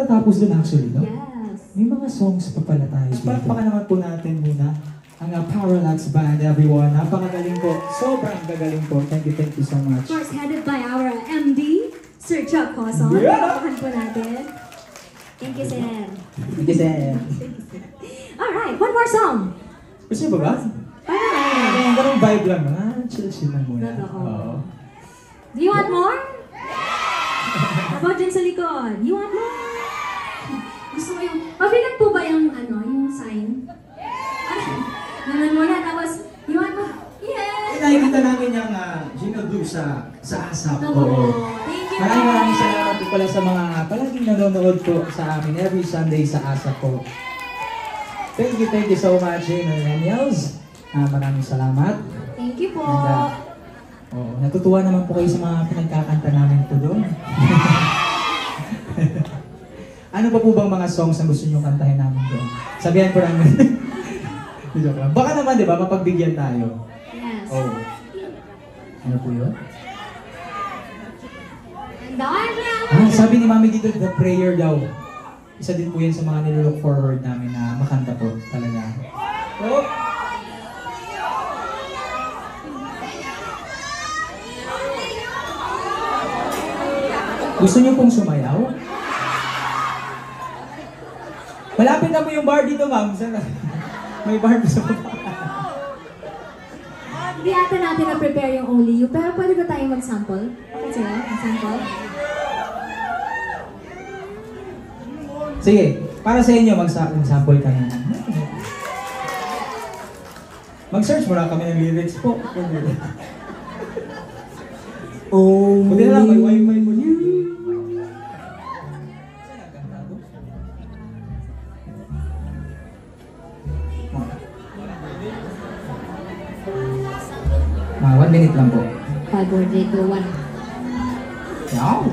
Tapos dun actually, no? Yes. May mga songs pa pala tayo dito. Palakpakan naman po natin muna ang Parallax Band, everyone. Napakagaling po. Sobrang gagaling po. Thank you so much. Of course, headed by our MD, Sir Chuck Coson. Yeah! Palakpakan po natin. Thank you, sir. Thank you, sir. Alright, one more song. Gusto niyo ba ba? Bye! Ganong vibe lang. Chill lang muna. Oo. Do you want more? How about dyan sa likod? You want more? Gusto mo yung, pabilang po ba yung, yung sign? Naman muna, tapos, you want more? Yeah! Nakikita namin yung Gino Blue sa ASAP. Oo. Thank you. Maraming salamat po pala sa mga palaging nanonood po sa amin every Sunday sa ASAP po. Thank you so much, Millennials. Maraming salamat. Thank you po. And, natutuwa naman po kayo sa mga pinagkakanta namin po doon. Ano pa po bang mga songs na gusto nyo kantahin namin doon? Sabihan ko namin. Baka naman, di ba, mapagbigyan tayo. Yes. Oh. Ano po yun? Sabi ni Mami dito, the prayer daw. Isa din po yan sa mga nilook forward namin na makanta po talaga. Oh! Gusto niyo pong sumayaw? Malapit na po yung bar dito, ma'am. May bar po sa baba. Hindi ata natin na-prepare yung Only You, pero pwede ba tayong mag-sample? Okay sila? Mag-sample? Sige, para sa inyo, mag-sample ka na. Mag-search muna kami ng lyrics po. Oh, buti na lang, may wifi po niya. One minute lang po. 5, 4, 3, 2, 1. Wow!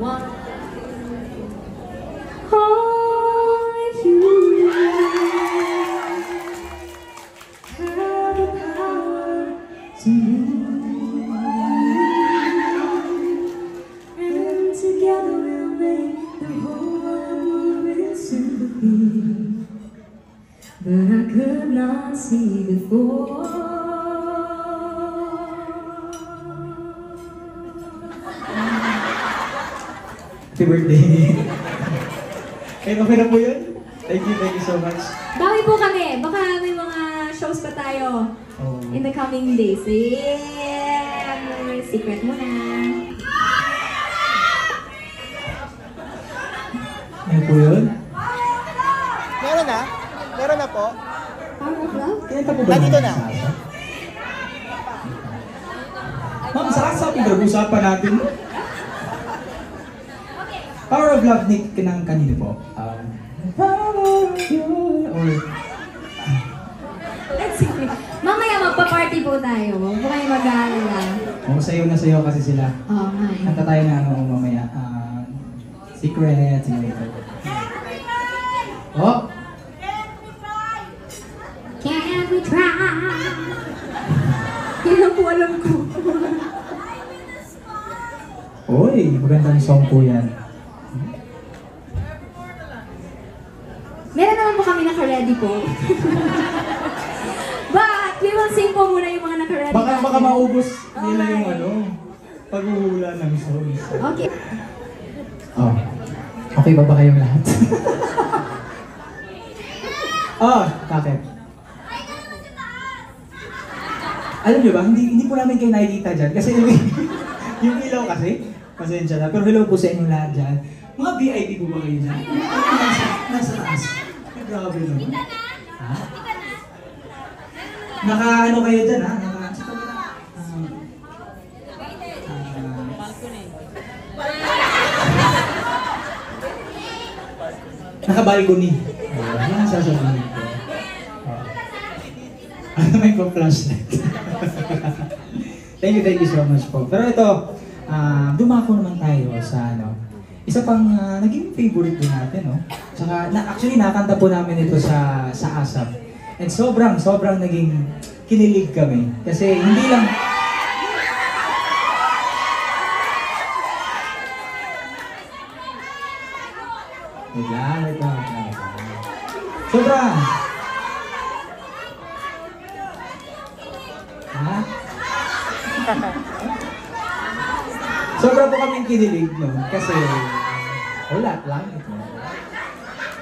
One. Are you have the power to move, and together we'll make the whole world move into the beat that I could not see before. Happy birthday! Okay, okay na po yun? Thank you so much. Bawi po kami. Baka may mga shows pa tayo Oh. in the coming days. Yeah! Secret muna. Ano po yun? Meron na? Meron na po? Power of Love? Kinanta po ba Nandito naman na. sa asa? Ma'am, sa asa, pinag-usapan natin. Power of Love ni kanino po? Power of You or... Let's see. Mamaya magpa-party po tayo. Huwag po kayo mag-aalala. Oh, sayo na sayo kasi sila. Oo nga eh. Kanta tayo na ano mamaya. Secret. Oh! Can we try? Yan ang po alam ko. Uy, magandang song po yan. Meron naman po kami naka-ready po. But we will sing po muna yung mga naka-ready Baka natin. maubos nila yung Okay. ano, paghuhula ng songs. Okay. Oh. Okay ba kayong lahat? Bakit? Alam niyo ba, hindi po namin kayo nakikita dyan. Kasi yung ilaw kasi, pasensya na. Pero hello po sa inyo lahat dyan. Mga VIP po ba kayo dyan? Nasa taas. Ay, grabe naman. Ha? Naka-ano kayo dyan ha? Naka-balcony. Yan ang sasabihin ko. May pa-flashlight. Thank you so much po. Pero ito, dumako naman tayo sa ano, isa pang naging favorite din natin, no? Tsaka, actually, nakanta po namin ito sa ASAP. And sobrang naging kinilig kami. Kasi hindi lang... Wait lang. Sobrang! Ha? Sobra po kaming kinilig, no? Kasi, wala lang ito.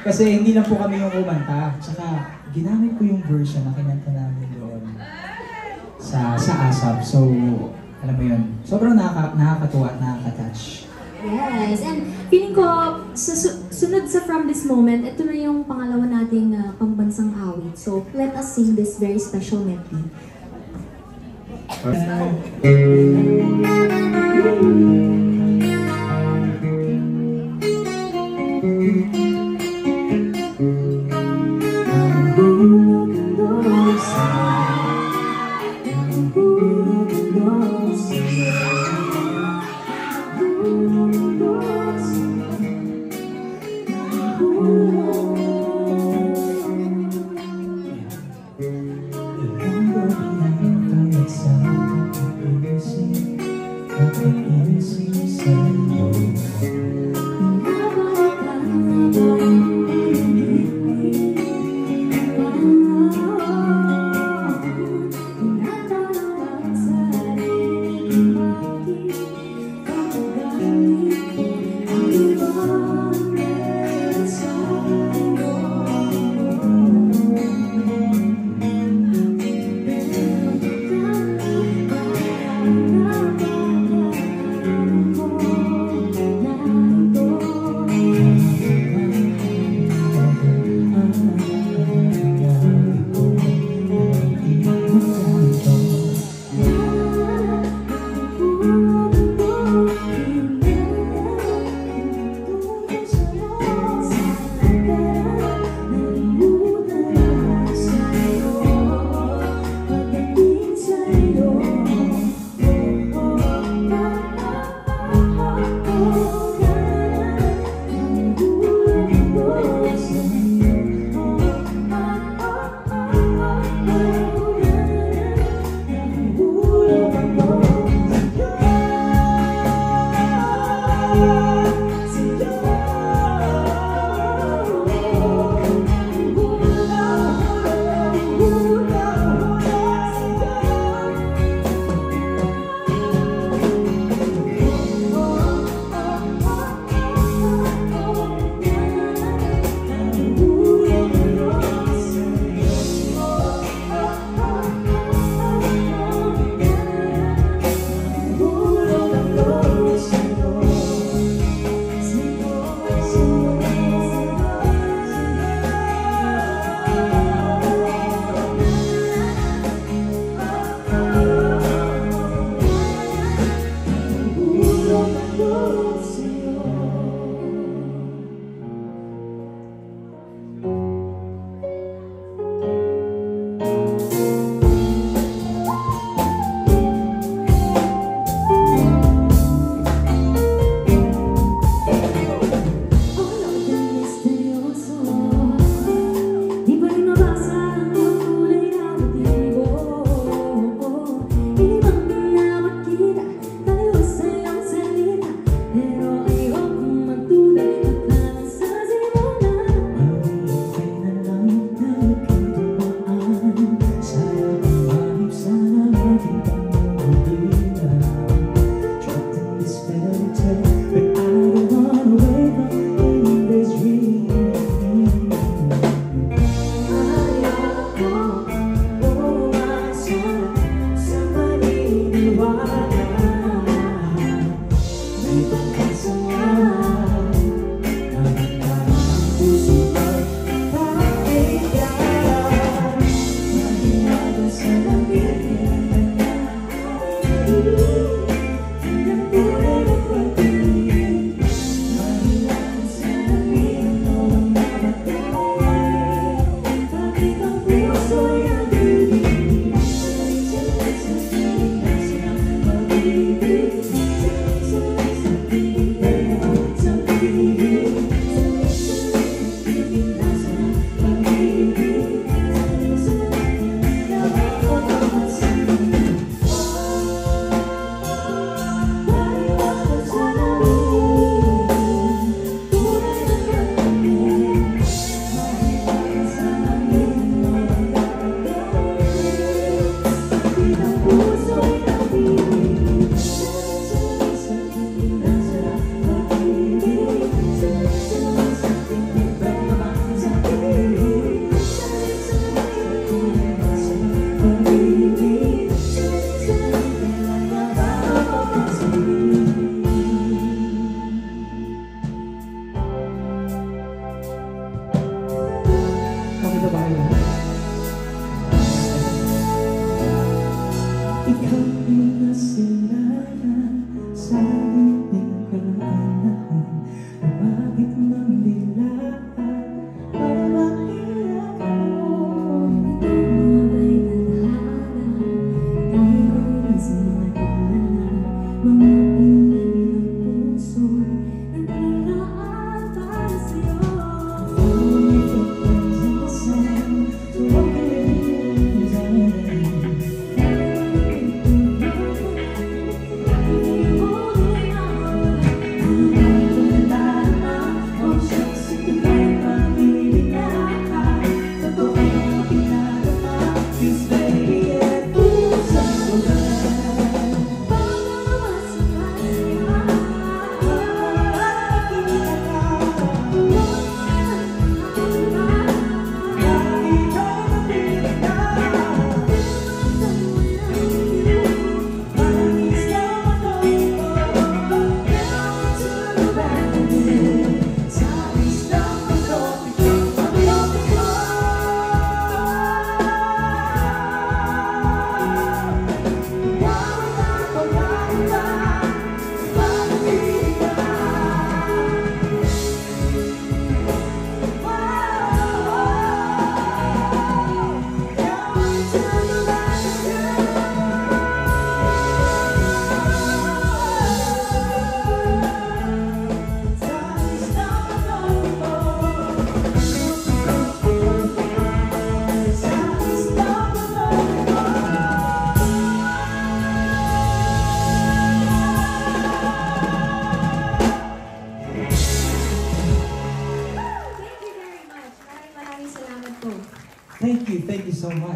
Kasi hindi lang po kami yung kumanta. Tsaka, ginamit ko yung version na kinanta namin doon sa ASAP. So, alam mo yun, sobrang nakakatuwa at nakaka-touch. Yes, and feeling ko, sunod sa From This Moment, ito na yung pangalawa nating pambansang awit. So, let us sing this very special medley.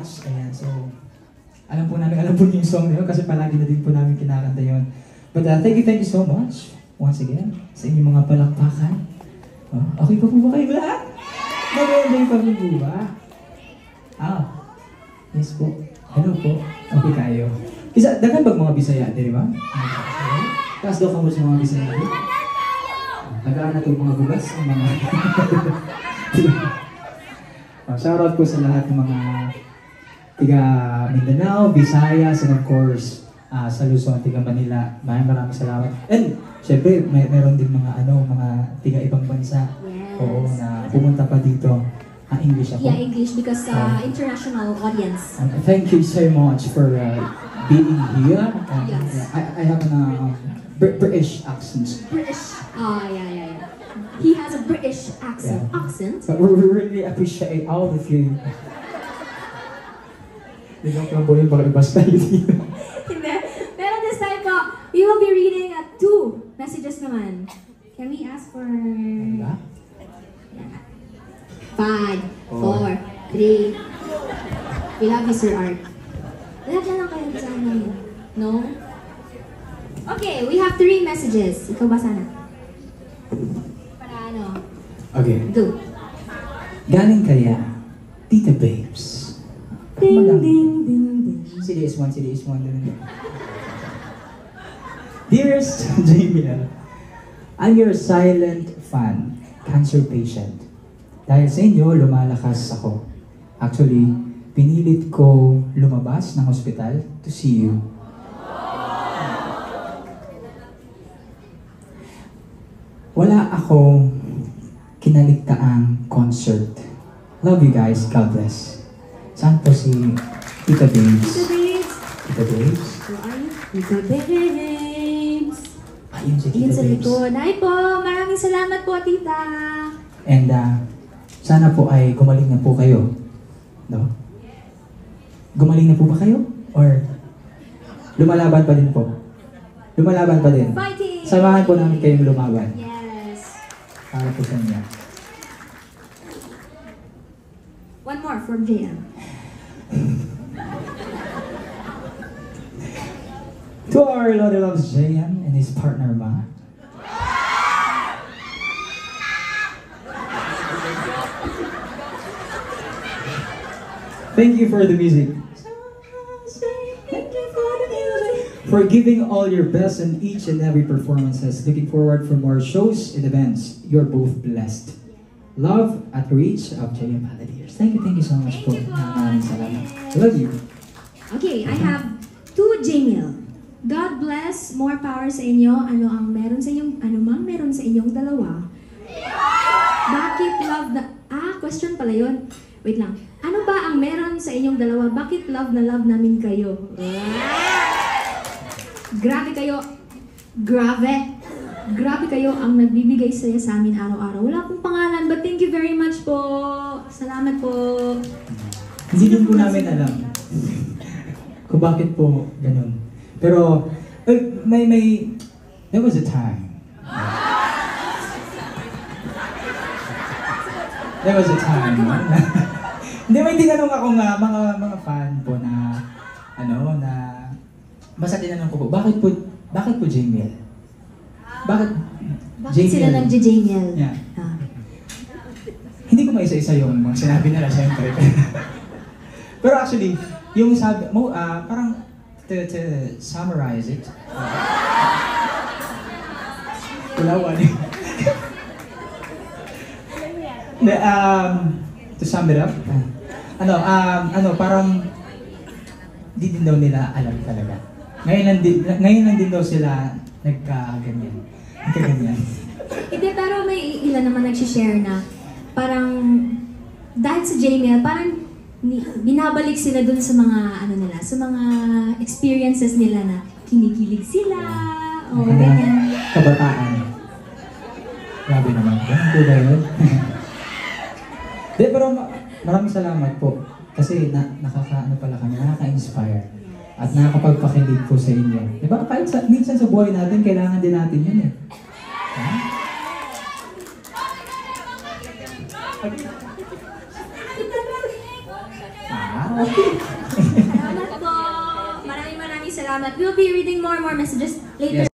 Crush. Ayan, so, alam po niyo yung song na yun kasi palagi na din po namin kinakanta yun. But thank you so much once again sa inyong mga palakpakan. Okay pa po ba kayo lahat? Nag-enjoy pa po ba? Yes po. Hello po. Okay kayo. Isa, dagan bag mga Bisaya, di ba? Taas daw kamo sa mga Bisaya. Nagaan na ito mga bugas ang mga... Shoutout po sa lahat ng mga tiga Mindanao, Visayas, and of course, sa Luzon, tiga Manila. Maraming salamat. And, syempre, meron din mga mga tiga ibang bansa. Yes. Oo, na pumunta pa dito. English ako. Yeah, English because international audience. Thank you so much for being here. Yes. I have a British accent. British. Yeah. He has a British accent. But we really appreciate all of you. Hindi lang lang po yung pakibas tayo dito. Hindi. Pero this time po, we will be reading 2 messages naman. Can we ask for... 5, 4, 3. We love you, Sir Art. Lahat na lang kayo sa namin. No? Okay, we have 3 messages. Ikaw ba sana? Para ano? Okay. Do. Galing kaya, Tita Babes. Ding, ding, ding, ding. CDS1. Dearest Jamie, I'm your silent fan, cancer patient. Dahil sa inyo, lumalakas ako. Actually, pinilit ko lumabas ng ospital to see you. Wala akong kinaligtaang concert. Love you guys. God bless. Saan po si Tita Babes? Tita Babes. Tita Babes? Where are you? Tita Babes. Ayun si Ayun Tita sa Babes. likod. Ay po, maraming salamat po, Tita. And sana po ay gumaling na po kayo. No? Gumaling na po ba kayo? Or lumalaban pa din po? Lumalaban pa din. Fighting! Samahan po namin kayong lumaban. Yes. Para po sa inyo. One more from JM. To our Lord loves JM and his partner Ma. Thank you for the music. For giving all your best in each and every performances. Looking forward for more shows and events. You're both blessed. Love at reach of JM Paladers. Thank you so much po. Maraming salamat. I love you. Okay, I have 2 Jamil. God bless, more power sa inyo. Ano mang meron sa inyong dalawa. Bakit love na... question pala yun. Wait lang. Ano ba ang meron sa inyong dalawa? Bakit love na love namin kayo? Grabe kayo. Grabe kayo ang nagbibigay saya sa amin araw-araw. Wala akong pangalan, but thank you very much po. Salamat po. Hindi din po namin alam kung bakit po ganun. Pero, there was a time. There was a time. Hindi, may tinanong ako nga, mga fan po na, basta tinanong ko po, bakit po Jamil? Bakit sila nag-Jamil? Yeah. Hindi ko maisa-isa yung mga sinabi nila, siyempre. Pero actually, yung sabi mo, parang to summarize it. Kulawan. To sum it up. Parang di din daw nila alam talaga. Ngayon lang din daw sila nagkaganyan. Hindi, pero may ilan naman nag-share na parang dahil sa Jamil, parang binabalik sila dun sa mga sa mga experiences nila na kinikilig sila o ganyan. Kabataan. Grabe naman. Ganun po ba yun? Pero maraming salamat po. Kasi nakaka-inspire. At nakakapagpakilig po sa inyo. Diba? Kahit minsan sa buhay natin, kailangan din natin yun eh. Salamat po. Maraming salamat. We'll be reading more messages later. Yes.